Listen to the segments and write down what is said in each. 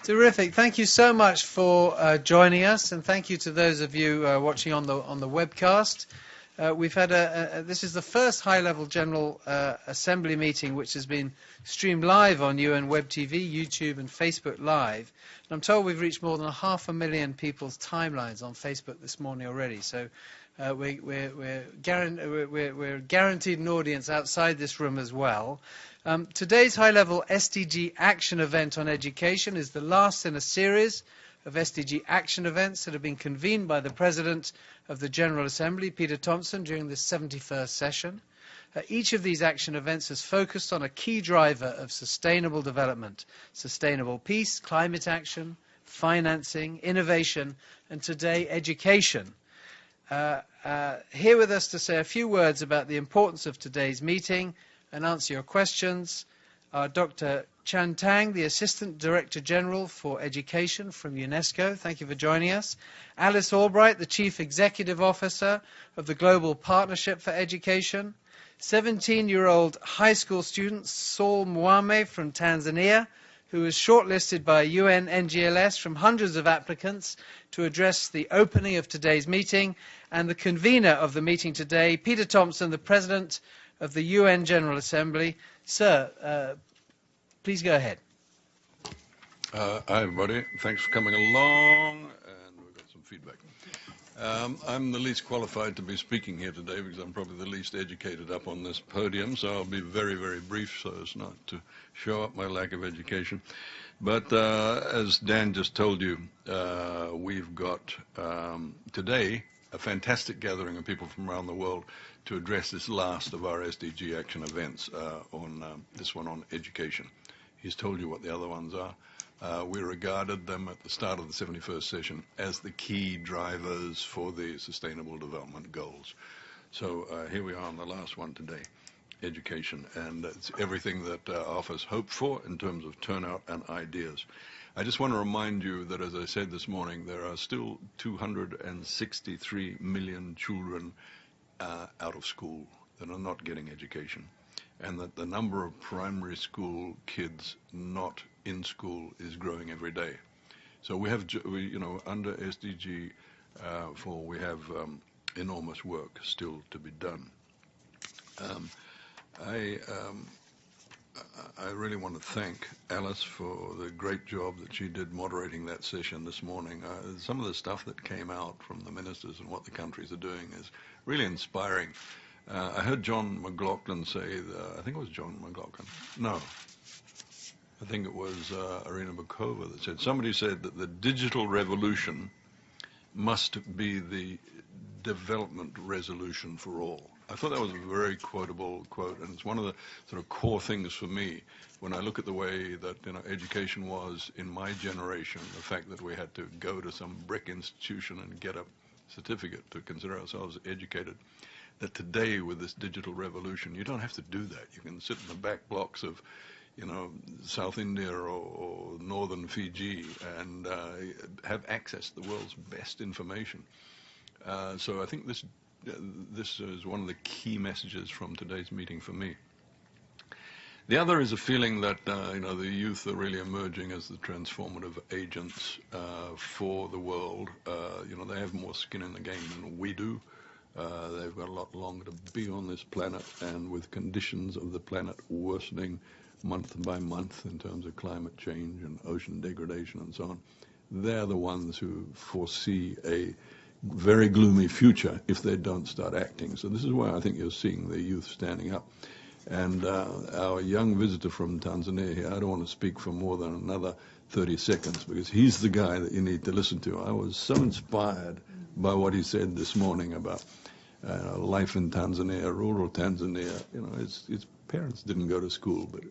Terrific. Thank you so much for joining us, and thank you to those of you watching on the webcast. We've had this is the first high-level General Assembly meeting which has been streamed live on UN Web TV, YouTube, and Facebook Live. And I'm told we've reached more than 500,000 people's timelines on Facebook this morning already. So we're guaranteed an audience outside this room as well. Today's high-level SDG Action event on education is the last in a series of SDG Action events that have been convened by the President of the General Assembly, Peter Thomson, during this 71st session. Each of these action events has focused on a key driver of sustainable development: sustainable peace, climate action, financing, innovation, and today, education. Here with us to say a few words about the importance of today's meeting and answer your questions are Dr. Tang, the Assistant Director General for Education from UNESCO. Thank you for joining us. Alice Albright, the Chief Executive Officer of the Global Partnership for Education. 17-year-old high school student Saul Mwame from Tanzania, who was shortlisted by UN NGLS from hundreds of applicants to address the opening of today's meeting, and the convener of the meeting today, Peter Thomson, the President of the UN General Assembly. Sir, please go ahead. Hi, everybody. Thanks for coming along, and we've got some feedback. I'm the least qualified to be speaking here today because I'm probably the least educated up on this podium, so I'll be very, very brief so as not to show up my lack of education. But as Dan just told you, we've got today a fantastic gathering of people from around the world to address this last of our SDG action events on this one on education. He's told you what the other ones are. We regarded them at the start of the 71st session as the key drivers for the Sustainable Development Goals. So here we are on the last one today, education, and it's everything that offers hope for in terms of turnout and ideas. I just want to remind you that, as I said this morning, there are still 263 million children out of school that are not getting education, and that the number of primary school kids not in school is growing every day. So we have, under SDG 4, we have enormous work still to be done. I really want to thank Alice for the great job that she did moderating that session this morning. Some of the stuff that came out from the ministers and what the countries are doing is really inspiring. I heard John McLaughlin say, I think it was John McLaughlin. No, I think it was Irina Bokova that said, somebody said that the digital revolution must be the development resolution for all. I thought that was a very quotable quote, and it's one of the sort of core things for me when I look at the way that education was in my generation, the fact that we had to go to some brick institution and get a certificate to consider ourselves educated, that today with this digital revolution, you don't have to do that. You can sit in the back blocks of South India or northern Fiji and have access to the world's best information. So I think this is one of the key messages from today's meeting for me. The other is a feeling that the youth are really emerging as the transformative agents for the world. They have more skin in the game than we do. They've got a lot longer to be on this planet, and with conditions of the planet worsening month by month in terms of climate change and ocean degradation and so on, they're the ones who foresee a very gloomy future if they don't start acting. So this is why I think you're seeing the youth standing up. And our young visitor from Tanzania here, I don't want to speak for more than another 30 seconds because he's the guy that you need to listen to. I was so inspired by what he said this morning about life in Tanzania, rural Tanzania. His parents didn't go to school, but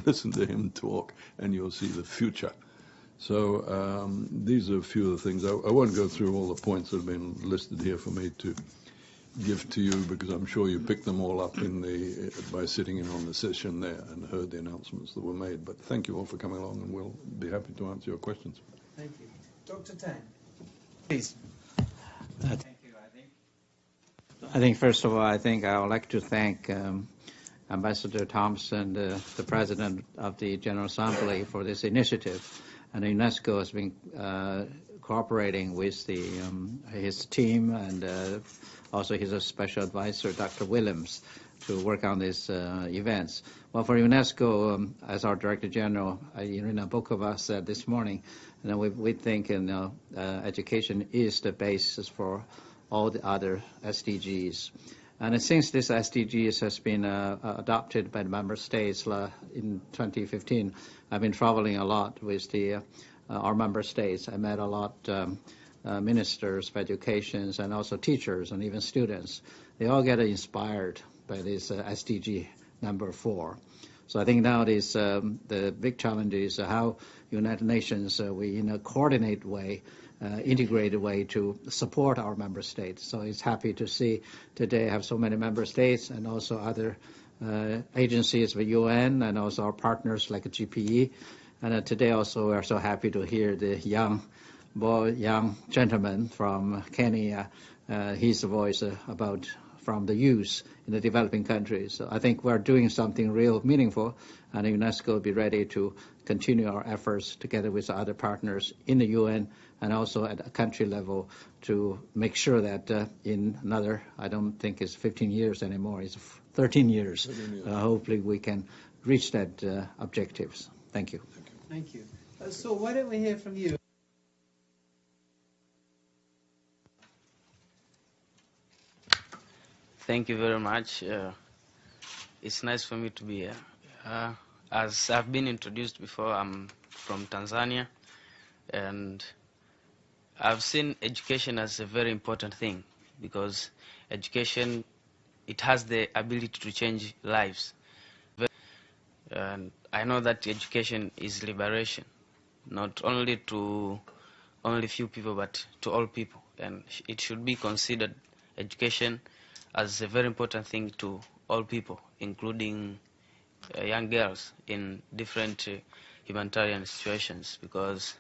listen to him talk and you'll see the future. So these are a few of the things. I won't go through all the points that have been listed here for me to give to you because I'm sure you picked them all up by sitting in on the session there and heard the announcements that were made. But thank you all for coming along, and we'll be happy to answer your questions. Thank you. Dr. Tang, please. Thank you. I think first of all, I would like to thank Ambassador Thomson, the President of the General Assembly, for this initiative. And UNESCO has been cooperating with his team and also his special advisor, Dr. Williams, to work on these events. Well, for UNESCO, as our Director General, Irina Bokova, said this morning, we think education is the basis for all the other SDGs. And since this SDGs has been adopted by the member states in 2015, I've been traveling a lot with our member states. I met a lot ministers of education and also teachers and even students. They all get inspired by this SDG number 4. So I think nowadays the big challenge is how United Nations, we in a coordinated way, integrated way to support our member states. So it's happy to see today have so many member states and also other agencies, the UN, and also our partners like GPE. And today also we are so happy to hear the young gentleman from Kenya, his voice from the youth in the developing countries. So I think we're doing something real meaningful, and UNESCO will be ready to continue our efforts together with other partners in the UN and also at a country level to make sure that in another, I don't think it's 15 years anymore, it's 13 years. Hopefully we can reach that objectives. Thank you. Thank you. Saul, why don't we hear from you? Thank you very much. It's nice for me to be here. As I've been introduced before, I'm from Tanzania, and I've seen education as a very important thing because education, it has the ability to change lives. And I know that education is liberation, not only to only few people, but to all people. And it should be considered education as a very important thing to all people, including young girls in different humanitarian situations, because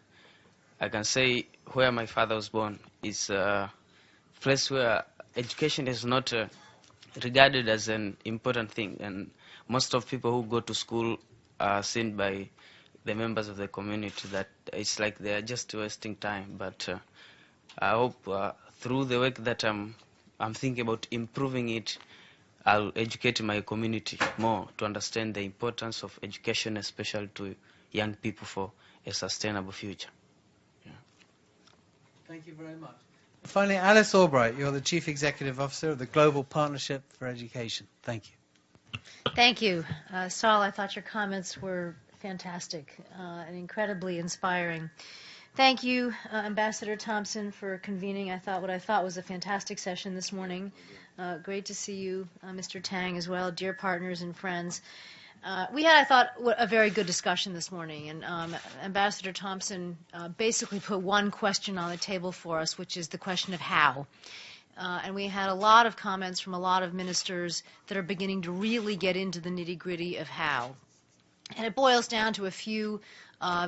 I can say where my father was born is a place where education is not regarded as an important thing, and most of people who go to school are seen by the members of the community that it's like they are just wasting time. But I hope through the work that I'm thinking about improving it, I'll educate my community more to understand the importance of education, especially to young people, for a sustainable future. Yeah. Thank you very much. Finally, Alice Albright, you're the Chief Executive Officer of the Global Partnership for Education. Thank you. Thank you. Saul, I thought your comments were fantastic and incredibly inspiring. Thank you, Ambassador Thomson, for convening what I thought was a fantastic session this morning. Great to see you, Mr. Tang, as well, dear partners and friends. We had, I thought, a very good discussion this morning, and Ambassador Thomson basically put one question on the table for us, which is the question of how. And we had a lot of comments from a lot of ministers that are beginning to really get into the nitty-gritty of how. And it boils down to a few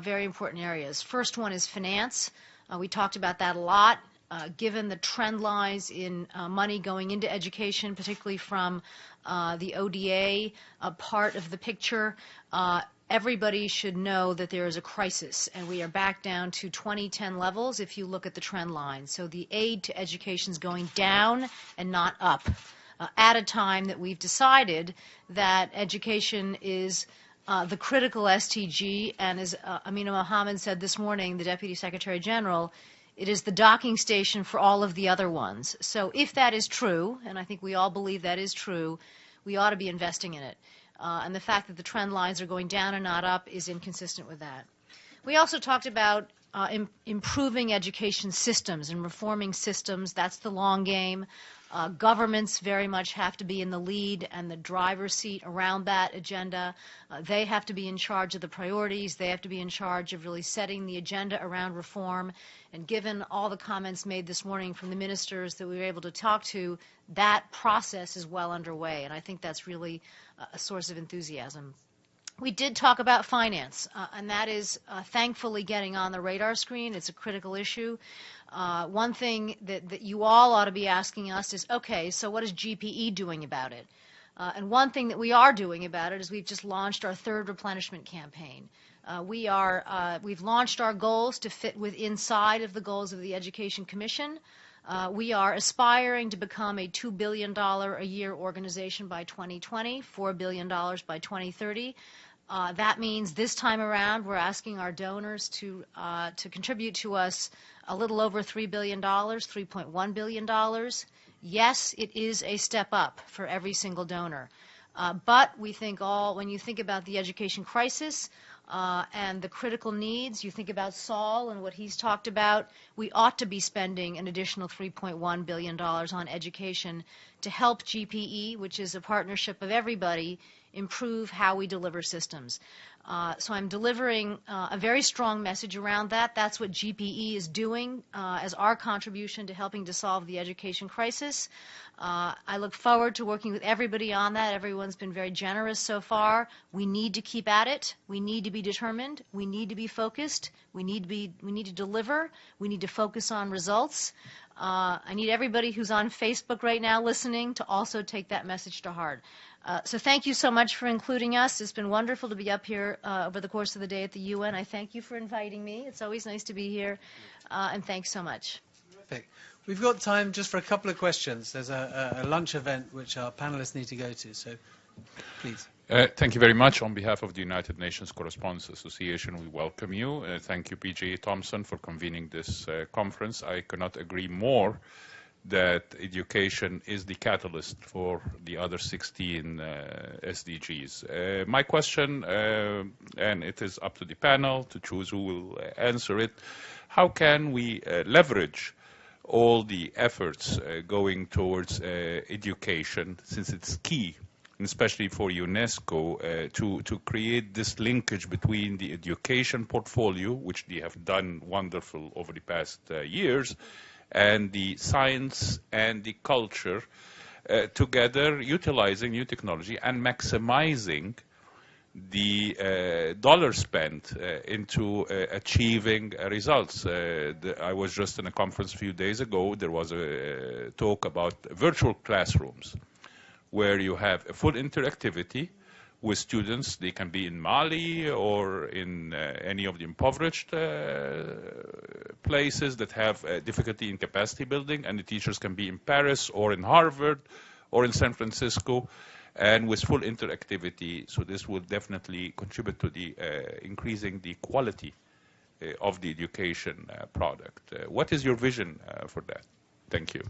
very important areas. First one is finance. We talked about that a lot. Given the trend lines in money going into education, particularly from the ODA part of the picture, everybody should know that there is a crisis, and we are back down to 2010 levels if you look at the trend line. So the aid to education is going down and not up at a time that we've decided that education is the critical SDG, and as Amina Mohammed said this morning, the Deputy Secretary General, it is the docking station for all of the other ones. So if that is true, and I think we all believe that is true, we ought to be investing in it. And the fact that the trend lines are going down and not up is inconsistent with that. We also talked about improving education systems and reforming systems. That's the long game. Governments very much have to be in the lead and the driver's seat around that agenda. They have to be in charge of the priorities. They have to be in charge of really setting the agenda around reform. And given all the comments made this morning from the ministers that we were able to talk to, that process is well underway. And I think that's really a source of enthusiasm. We did talk about finance, and that is thankfully getting on the radar screen. It's a critical issue. One thing that you all ought to be asking us is, okay, so what is GPE doing about it? And one thing that we are doing about it is we've just launched our third replenishment campaign. We've launched our goals to fit inside of the goals of the Education Commission. We are aspiring to become a $2 billion a year organization by 2020, $4 billion by 2030. That means this time around we're asking our donors to contribute to us a little over $3 billion, $3.1 billion. Yes, it is a step up for every single donor. But we think when you think about the education crisis and the critical needs, you think about Saul and what he's talked about, we ought to be spending an additional $3.1 billion on education to help GPE, which is a partnership of everybody, improve how we deliver systems. So I'm delivering a very strong message around that. That's what GPE is doing as our contribution to helping to solve the education crisis. I look forward to working with everybody on that. Everyone's been very generous so far. We need to keep at it. We need to be determined. We need to be focused. We need to deliver. We need to focus on results. I need everybody who's on Facebook right now listening to also take that message to heart. So thank you so much for including us. It's been wonderful to be up here over the course of the day at the UN. I thank you for inviting me. It's always nice to be here. And thanks so much. Terrific. We've got time just for a couple of questions. There's a lunch event which our panelists need to go to, so please. Thank you very much. On behalf of the United Nations Correspondents Association, we welcome you. Thank you, PJ Thomson, for convening this conference. I cannot agree more that education is the catalyst for the other 16 SDGs. My question, and it is up to the panel to choose who will answer it, how can we leverage all the efforts going towards education, since it's key, especially for UNESCO, to create this linkage between the education portfolio, which they have done wonderful over the past years, and the science and the culture together, utilizing new technology and maximizing the dollar spent into achieving results. I was just in a conference a few days ago. There was a talk about virtual classrooms where you have a full interactivity with students. They can be in Mali or in any of the impoverished places that have difficulty in capacity building, and the teachers can be in Paris or in Harvard or in San Francisco, and with full interactivity. So this will definitely contribute to the increasing the quality of the education product. What is your vision for that? Thank you.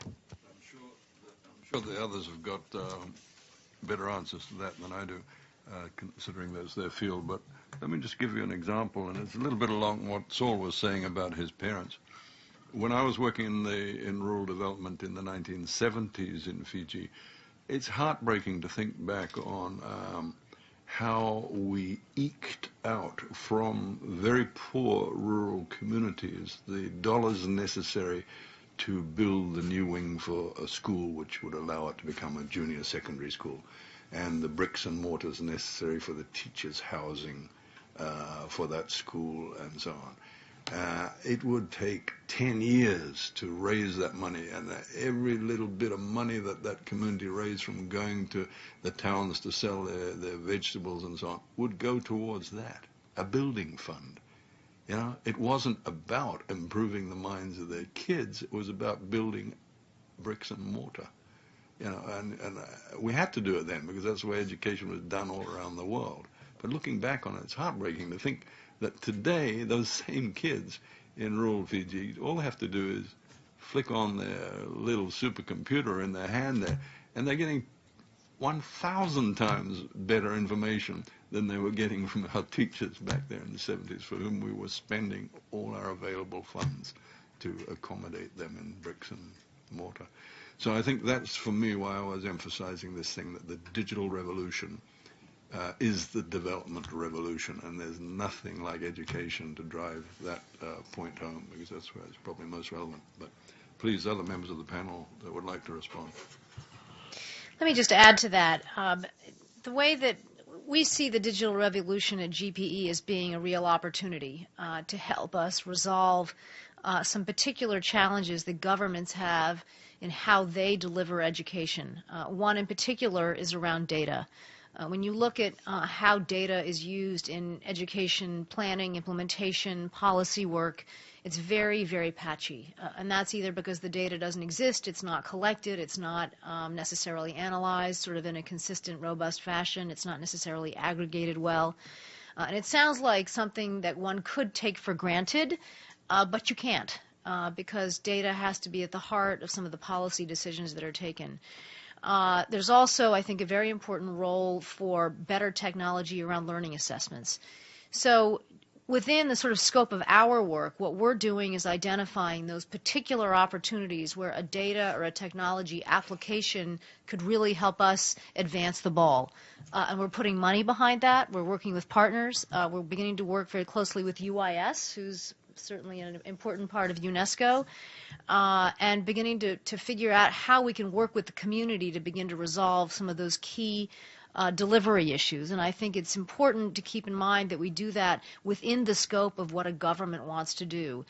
I'm sure the others have got better answers to that than I do, considering that's their field. But let me just give you an example, and it's a little bit along what Saul was saying about his parents. When I was working in rural development in the 1970s in Fiji, it's heartbreaking to think back on how we eked out from very poor rural communities the dollars necessary to build the new wing for a school which would allow it to become a junior secondary school, and the bricks and mortars necessary for the teachers' housing for that school, and so on. It would take 10 years to raise that money, and every little bit of money that community raised from going to the towns to sell their vegetables and so on would go towards that, a building fund. You know, it wasn't about improving the minds of their kids. It was about building bricks and mortar. You know, and we had to do it then because that's the way education was done all around the world. But looking back on it, it's heartbreaking to think that today those same kids in rural Fiji, all they have to do is flick on their little supercomputer in their hand there, and they're getting 1,000 times better information than they were getting from our teachers back there in the 70s, for whom we were spending all our available funds to accommodate them in bricks and mortar. So I think that's, for me, why I was emphasizing this thing, that the digital revolution is the development revolution, and there's nothing like education to drive that point home, because that's where it's probably most relevant. But please, other members of the panel that would like to respond. Let me just add to that. The way that we see the digital revolution at GPE as being a real opportunity to help us resolve some particular challenges that governments have in how they deliver education. One in particular is around data. When you look at how data is used in education planning, implementation, policy work, it's very, very patchy. And that's either because the data doesn't exist, it's not collected, it's not necessarily analyzed sort of in a consistent, robust fashion, it's not necessarily aggregated well. And it sounds like something that one could take for granted, but you can't, because data has to be at the heart of some of the policy decisions that are taken. There's also, I think, a very important role for better technology around learning assessments. So within the sort of scope of our work, what we're doing is identifying those particular opportunities where a data or a technology application could really help us advance the ball. And we're putting money behind that. We're working with partners. We're beginning to work very closely with UIS, who's certainly an important part of UNESCO, and beginning to figure out how we can work with the community to begin to resolve some of those key delivery issues. And I think it's important to keep in mind that we do that within the scope of what a government wants to do.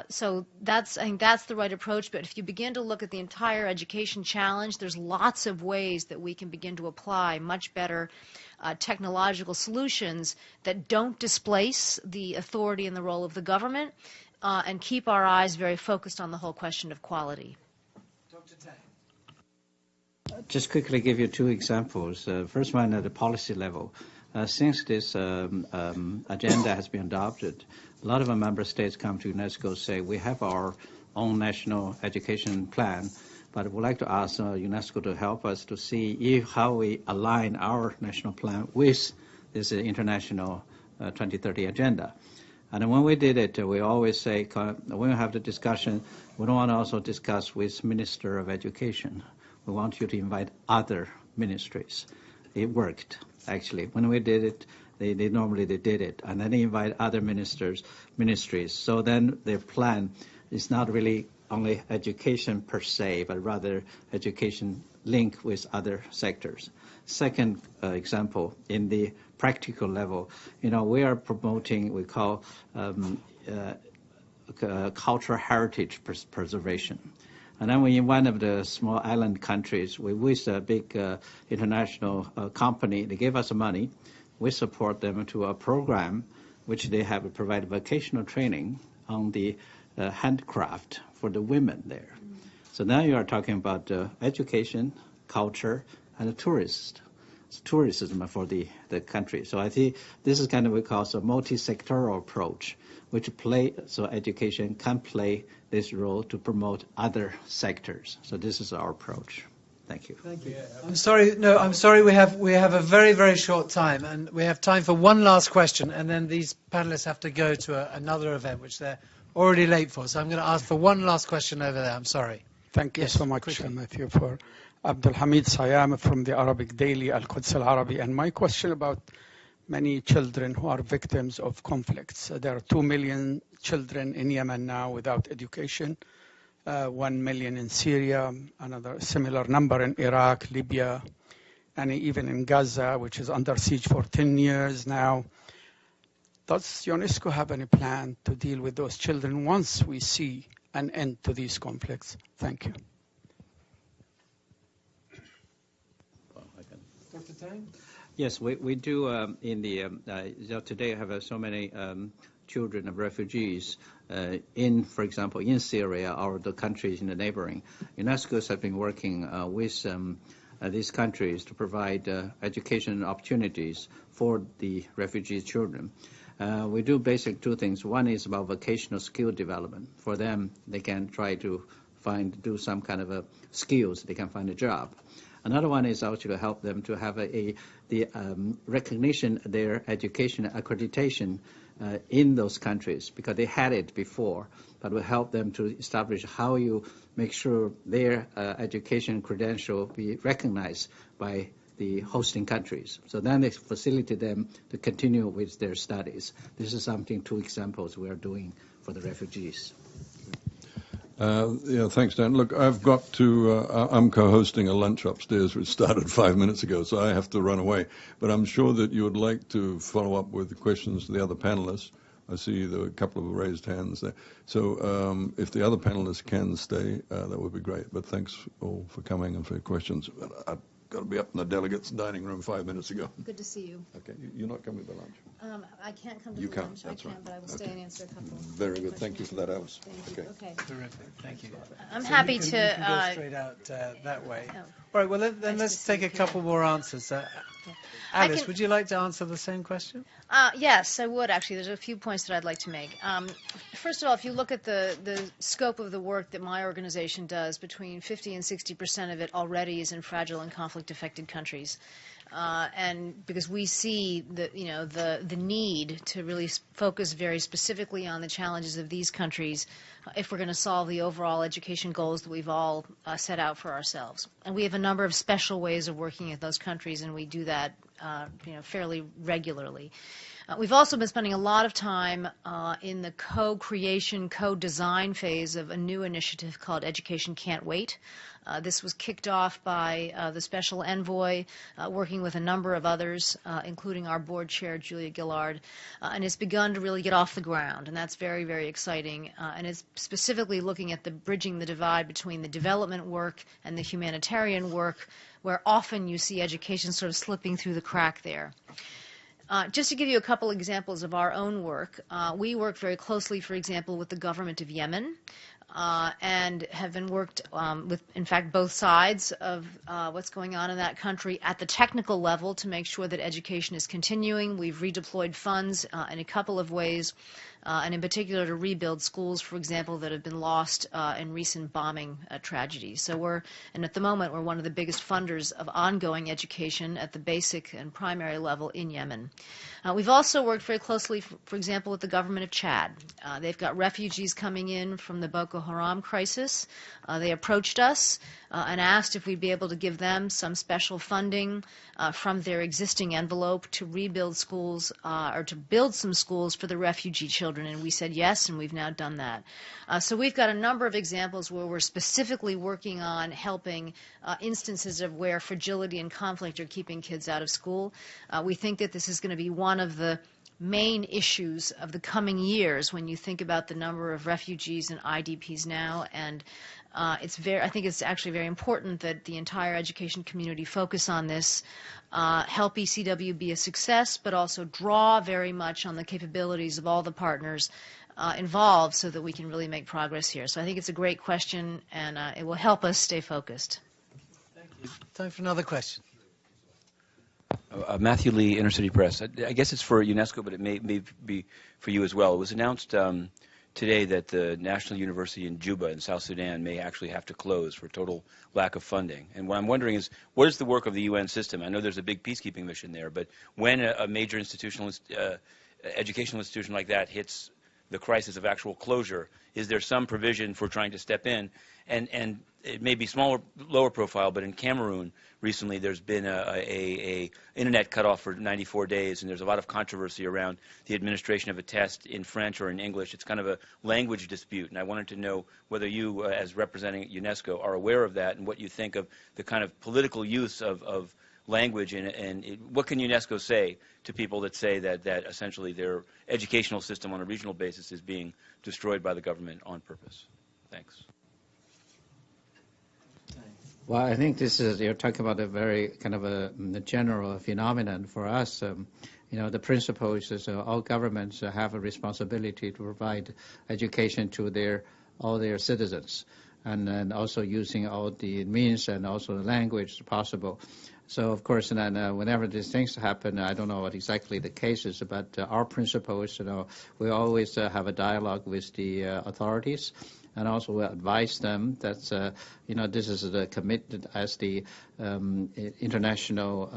So I think that's the right approach, but if you begin to look at the entire education challenge, there's lots of ways that we can begin to apply much better technological solutions that don't displace the authority and the role of the government and keep our eyes very focused on the whole question of quality. Dr. Tang. Just quickly give you two examples. First one at the policy level. Since this agenda has been adopted, a lot of our member states come to UNESCO and say, we have our own national education plan, but we'd like to ask UNESCO to help us to see how we align our national plan with this international 2030 agenda. And when we did it, we always say, when we have the discussion, we don't want to also discuss with Minister of Education. We want you to invite other ministries. It worked, actually. When we did it, they normally did it, and then they invite other ministries. So then their plan is not really only education per se, but rather education linked with other sectors. Second example, in the practical level, we are promoting, we call cultural heritage preservation. And then in one of the small island countries, we with a big international company, they gave us money. We support them to a program which they have provided vocational training on the handcraft for the women there. So now you are talking about education, culture, and tourism for the country. So I think this is kind of what we call a multi-sectoral approach, which so education can play this role to promote other sectors. So this is our approach. Thank you. Thank you. I'm sorry. We have a very, very short time, and we have time for one last question, and then these panelists have to go to another event, which they're already late for. So I'm going to ask for one last question over there. I'm sorry. Thank you so much, Matthew. For Abdul Hamid Sayam from the Arabic Daily Al-Quds Al-Arabi, and my question about many children who are victims of conflicts. There are 2 million children in Yemen now without education, 1 million in Syria, another similar number in Iraq, Libya, and even in Gaza, which is under siege for 10 years now. Does UNESCO have any plan to deal with those children once we see an end to these conflicts? Thank you. Dr. Tang? Yes, we do in the, today have so many children of refugees for example, in Syria or the countries in the neighboring. UNESCO has been working with these countries to provide education opportunities for the refugee children. We do basic two things. One is about vocational skill development. For them, they can try to do some kind of skills. They can find a job. Another one is also to help them to have the recognition of their education accreditation in those countries, because they had it before, but will help them to establish how you make sure their education credential be recognized by the hosting countries. So then they facilitate them to continue with their studies. This is two examples we are doing for the refugees. Thanks, Dan. Look, I've got to, I'm co-hosting a lunch upstairs which started 5 minutes ago, so I have to run away. But I'm sure that you would like to follow up with the questions to the other panelists. I see there are a couple of raised hands there. So if the other panelists can stay, that would be great. But thanks all for coming and for your questions. got to be up in the delegates' dining room 5 minutes ago. Good to see you. Okay, you're not coming to lunch? I can't come to You the can't, lunch. that's I can, right. but I will stay Okay. and answer a couple. Very good. Thank you for that, Alice. Thank you. Okay. Terrific. Thank you. I'm So happy you can, to. You can go straight out that way. Oh. All right. Well, then Nice let's to see take you, a Peter. couple more answers. Alice, would you like to answer the same question? Yes, I would actually. There's a few points that I'd like to make. First of all, if you look at the scope of the work that my organization does, between 50 and 60% of it already is in fragile and conflict-affected countries. And because we see the need to really focus very specifically on the challenges of these countries if we're going to solve the overall education goals that we've all set out for ourselves. And we have a number of special ways of working at those countries, and we do that fairly regularly. We've also been spending a lot of time in the co-creation, co-design phase of a new initiative called Education Can't Wait. This was kicked off by the Special Envoy, working with a number of others, including our board chair, Julia Gillard, and it's begun to really get off the ground, and that's very, very exciting. And it's specifically looking at bridging the divide between the development work and the humanitarian work, where often you see education sort of slipping through the crack there. Just to give you a couple examples of our own work, we work very closely, for example, with the government of Yemen, and have been worked with, in fact, both sides of what's going on in that country at the technical level to make sure that education is continuing. We've redeployed funds in a couple of ways, and in particular to rebuild schools, for example, that have been lost in recent bombing tragedies. So at the moment, we're one of the biggest funders of ongoing education at the basic and primary level in Yemen. We've also worked very closely, for example, with the government of Chad. They've got refugees coming in from the Boko Haram crisis. They approached us and asked if we'd be able to give them some special funding from their existing envelope to rebuild schools or to build some schools for the refugee children, and we said yes, and we've now done that. So we've got a number of examples where we're specifically working on helping instances of where fragility and conflict are keeping kids out of school. We think that this is going to be one of the main issues of the coming years when you think about the number of refugees and IDPs now, and I think it's actually very important that the entire education community focus on this, help ECW be a success, but also draw very much on the capabilities of all the partners involved so that we can really make progress here. So I think it's a great question, and it will help us stay focused. Thank you. Time for another question. Matthew Lee, Inner City Press. I guess it's for UNESCO, but it may be for you as well. It was announced today that the National University in Juba in South Sudan may actually have to close for total lack of funding. And what I'm wondering is, what is the work of the UN system? I know there's a big peacekeeping mission there, but when a major educational institution like that hits the crisis of actual closure, is there some provision for trying to step in? And it may be smaller, lower profile, but in Cameroon recently there's been a internet cutoff for 94 days, and there's a lot of controversy around the administration of a test in French or in English. It's kind of a language dispute, and I wanted to know whether you, as representing UNESCO, are aware of that and what you think of the kind of political use of language, and what can UNESCO say to people that say that essentially their educational system on a regional basis is being destroyed by the government on purpose? Thanks. Well, I think you're talking about a very kind of a general phenomenon for us. The principle is all governments have a responsibility to provide education to all their citizens, and also using all the means and also the language possible. So, of course, whenever these things happen, I don't know what exactly the case is, but our principle is, we always have a dialogue with the authorities, and also we advise them that, this is the commitment as the international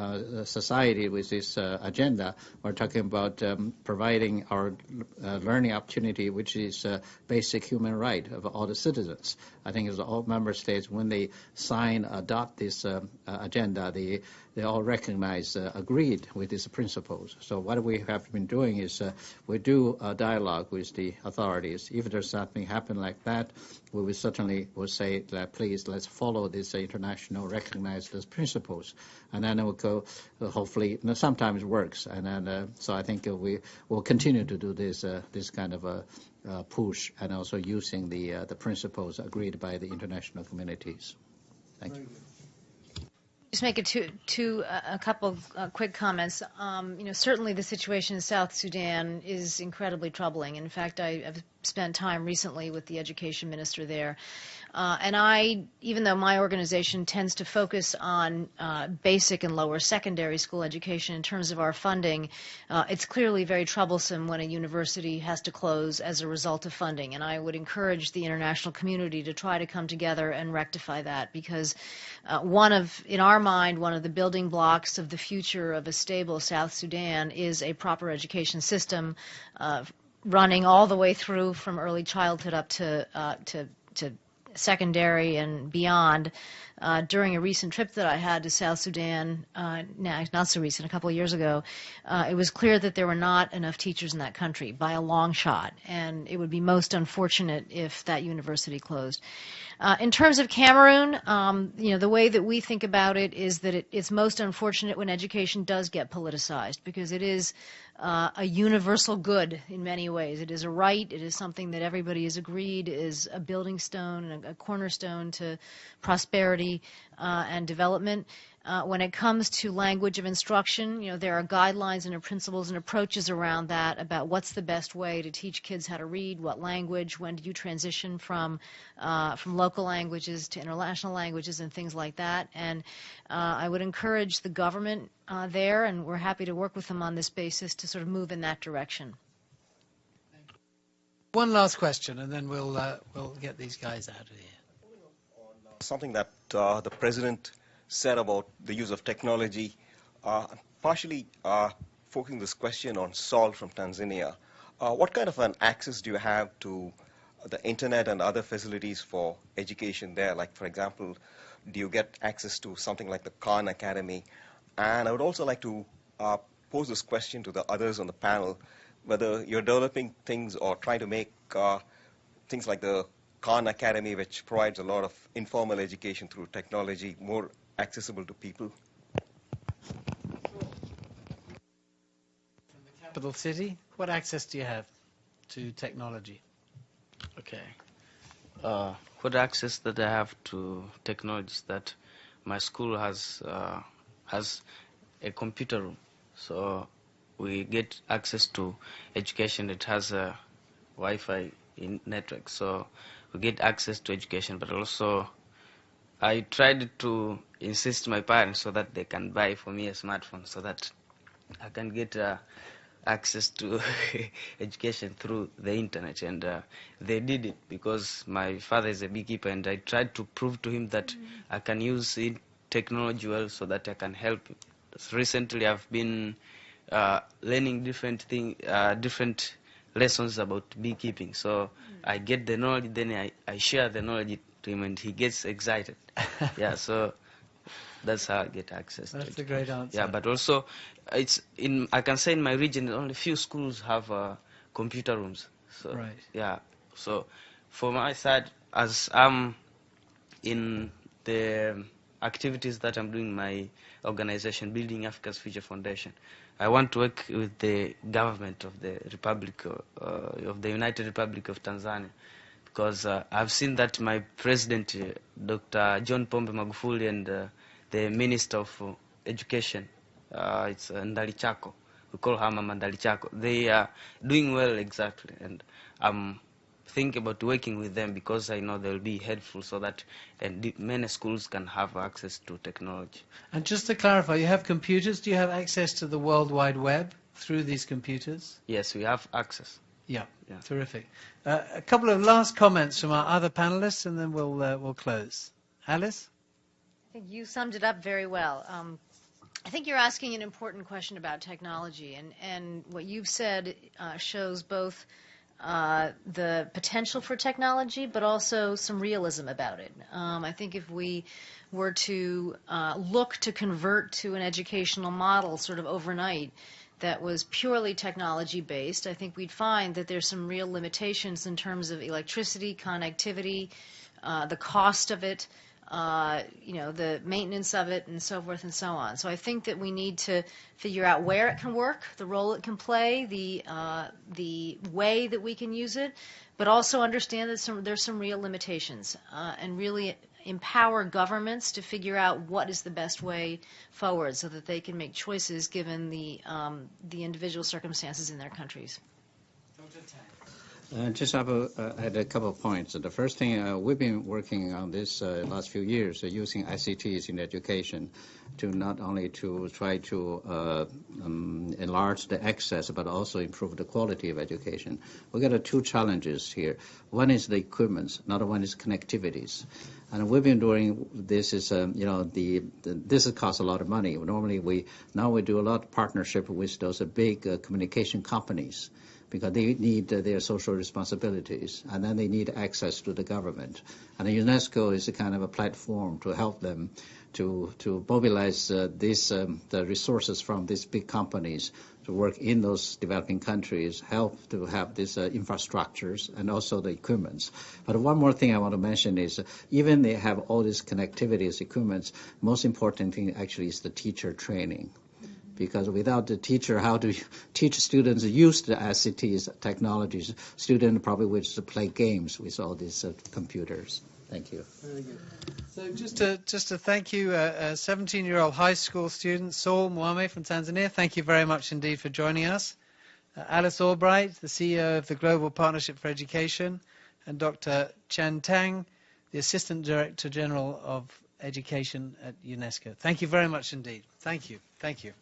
society with this agenda. We're talking about providing our learning opportunity, which is a basic human right of all the citizens. I think as all member states, when they adopt this agenda, they all recognize, agreed with these principles. So what we have been doing is we do a dialogue with the authorities. If there's something happen like that, we will certainly will say that please let's follow this international recognized principles, and then it will go. Hopefully, sometimes it works, and then so I think we will continue to do this kind of a push, and also using the principles agreed by the international communities. Thank you. Just make a couple quick comments. Certainly the situation in South Sudan is incredibly troubling. In fact, I've spent time recently with the education minister there. And even though my organization tends to focus on basic and lower secondary school education in terms of our funding, it's clearly very troublesome when a university has to close as a result of funding. And I would encourage the international community to try to come together and rectify that, because in our mind, one of the building blocks of the future of a stable South Sudan is a proper education system running all the way through from early childhood up to secondary and beyond. During a recent trip that I had to South Sudan, not so recent, a couple of years ago, it was clear that there were not enough teachers in that country by a long shot, and it would be most unfortunate if that university closed. In terms of Cameroon, the way that we think about it is that it's most unfortunate when education does get politicized, because it is a universal good in many ways. It is a right. It is something that everybody has agreed is a building stone and a cornerstone to prosperity and development. When it comes to language of instruction, there are guidelines and principles and approaches around that about what's the best way to teach kids how to read, what language, when do you transition from local languages to international languages and things like that. And I would encourage the government there, and we're happy to work with them on this basis, to sort of move in that direction. One last question, and then we'll get these guys out of here. Something that the President said about the use of technology, partially focusing this question on Saul from Tanzania. What kind of an access do you have to the internet and other facilities for education there? Like, for example, do you get access to something like the Khan Academy? And I would also like to pose this question to the others on the panel, whether you're developing things or trying to make things like the Khan Academy, which provides a lot of informal education through technology, more accessible to people. From the capital city, what access do you have to technology? Okay. What access that I have to technology is that my school has a computer room, so we get access to education. It has a Wi-Fi network, so we get access to education. But also, I tried to insist my parents so that they can buy for me a smartphone so that I can get access to education through the internet. And they did it because my father is a beekeeper, and I tried to prove to him that I can use technology well so that I can help him. Recently, I've been learning different lessons about beekeeping. So I get the knowledge, then I share the knowledge to him, and he gets excited. Yeah, so that's how I get access to it. That's a great answer. Yeah, but also, I can say in my region, only few schools have computer rooms. So, right. Yeah, so for my side, as I'm in the activities that I'm doing in my organization, Building Africa's Future Foundation, I want to work with the government of the United Republic of Tanzania, because I've seen that my president, Dr. John Pombe Magufuli, and the Minister of Education, it's Ndalichako, we call her Mama Ndalichako, they are doing well exactly, and I'm thinking about working with them because I know they'll be helpful so that many schools can have access to technology. And just to clarify, you have computers. Do you have access to the World Wide Web through these computers? Yes, we have access. Yeah. Terrific. A couple of last comments from our other panelists, and then we'll close. Alice? I think you summed it up very well. I think you're asking an important question about technology, and what you've said shows both the potential for technology, but also some realism about it. I think if we were to look to convert to an educational model sort of overnight that was purely technology-based, I think we'd find that there's some real limitations in terms of electricity, connectivity, the cost of it, the maintenance of it, and so forth and so on. So I think that we need to figure out where it can work, the role it can play, the way that we can use it, but also understand that there's some real limitations. And really, empower governments to figure out what is the best way forward so that they can make choices given the individual circumstances in their countries. Just have add a couple of points. The first thing, we've been working on this last few years, using ICTs in education to not only to try to enlarge the access, but also improve the quality of education. We got two challenges here. One is the equipment, another one is connectivities. And we've been doing this is, this costs a lot of money. Normally we do a lot of partnership with those big communication companies, because they need their social responsibilities, and then they need access to the government. And the UNESCO is a kind of a platform to help them to mobilize the resources from these big companies to work in those developing countries, help to have these infrastructures and also the equipments. But one more thing I want to mention is even they have all these connectivities, equipments, most important thing actually is the teacher training. Because without the teacher, how to teach students use the ICTs technologies, students probably would just play games with all these computers. Thank you. Very good. So just to thank you, 17-year-old high school student Saul Mwame from Tanzania. Thank you very much indeed for joining us. Alice Albright, the CEO of the Global Partnership for Education, and Dr. Qian Tang, the Assistant Director General of Education at UNESCO. Thank you very much indeed. Thank you. Thank you.